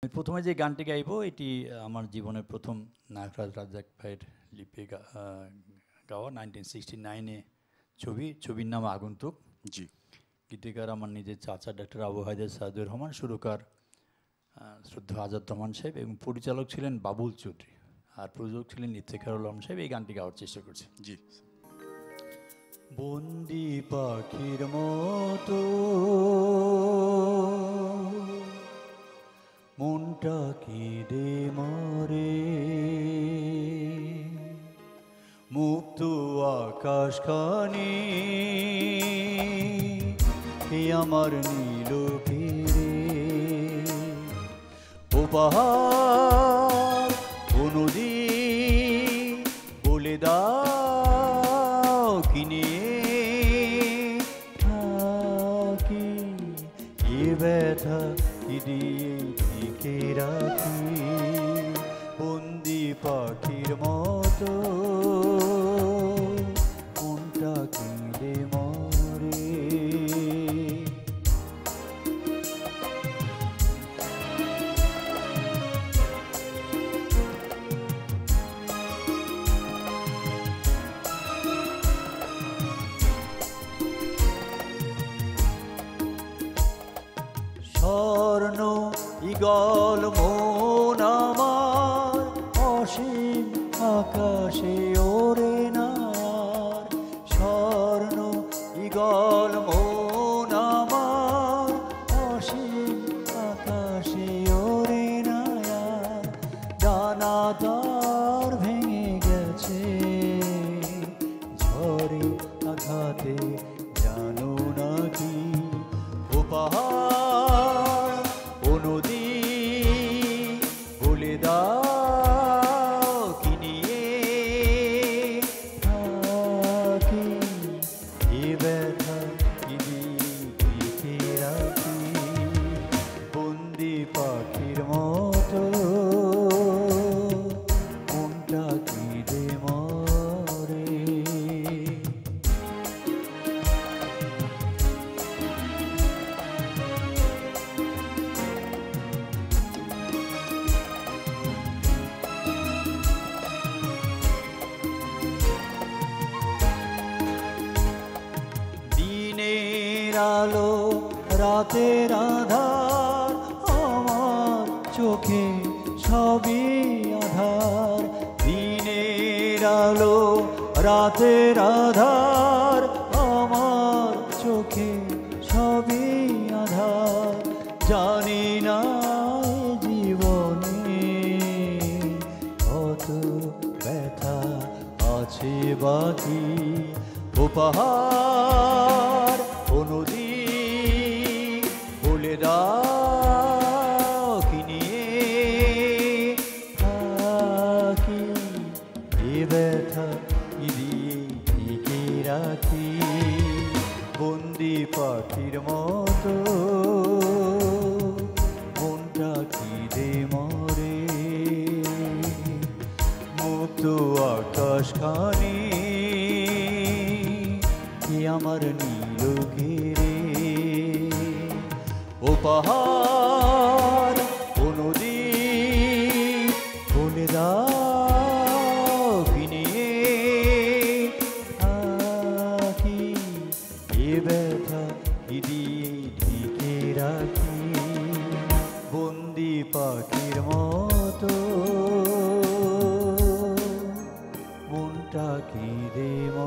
আমি প্রথমে যে গানটি গাইবো এটি আমার জীবনের প্রথম নাগরাজ রাজ্জাক ভাইয়ের লিপে গাওয়া 1969-এ ছবির নাম আগন্তুক। জি। গীতিকার আমার নিজের চাচা ডক্টর আবু হায়দার সাইদুর রহমান, সুরকার শ্রদ্ধা আজাদ রহমান সাহেব এবং পরিচালক ছিলেন বাবুল চৌধুরী, আর প্রযোজক ছিলেন ইফতেখারুল আলম সাহেব। এই গানটি গাওয়ার চেষ্টা করছি। জি। বন্দি পাখির মতো মনটা কেঁদে মরে, মুক্ত আকাশখানি আমার নীল ফিরে, ও পাহাড় ও নদী বলে দাও কিনে থাকি, এ ব্যথা কি দিয়ে ঢেকে রাখি, বন্দি পাখির মতো মনটা কেঁদে মরে। স্বর্ণ ঈগল মন আমার অসীম আকাশে ওরে না, স্বর্ণ ঈগল মন আমার অসীম আকাশে ওরে না, ডানা তার ভেঙে গেছে ঝড়ে আঘাতে, জানো নাকি ও পাহাড় ও নদী বলে দাও কি নিয়ে থাকি, এ ব্যথা কি দিয়ে রাখি, বন্দি পাখির মতো মনটা কেঁদে মরে। দিনের আলো রাতের আধার আমার চোখে সবই আধার, দিনের আলো রাতের আধার আমার চোখে সবই আধার, জানি না জীবনে কত ব্যথা আছে বাকি, ও পাহাড় ও নদী বলে দাও কি নিয়ে থাকি, এ ব্যথা কি দিয়ে ঢেকে রাখি, বন্দি পাখির মতো মনটা কেঁদে মরে, মুক্ত আকাশখানি আমার নীল ঘিরে, ও পাহাড় ও নদী বলে দাও কি নিয়ে থাকি, এ ব্যথা কি দিয়ে ঢেকে রাখি, বন্দি পাখির মতো মনটা কেঁদে মরে।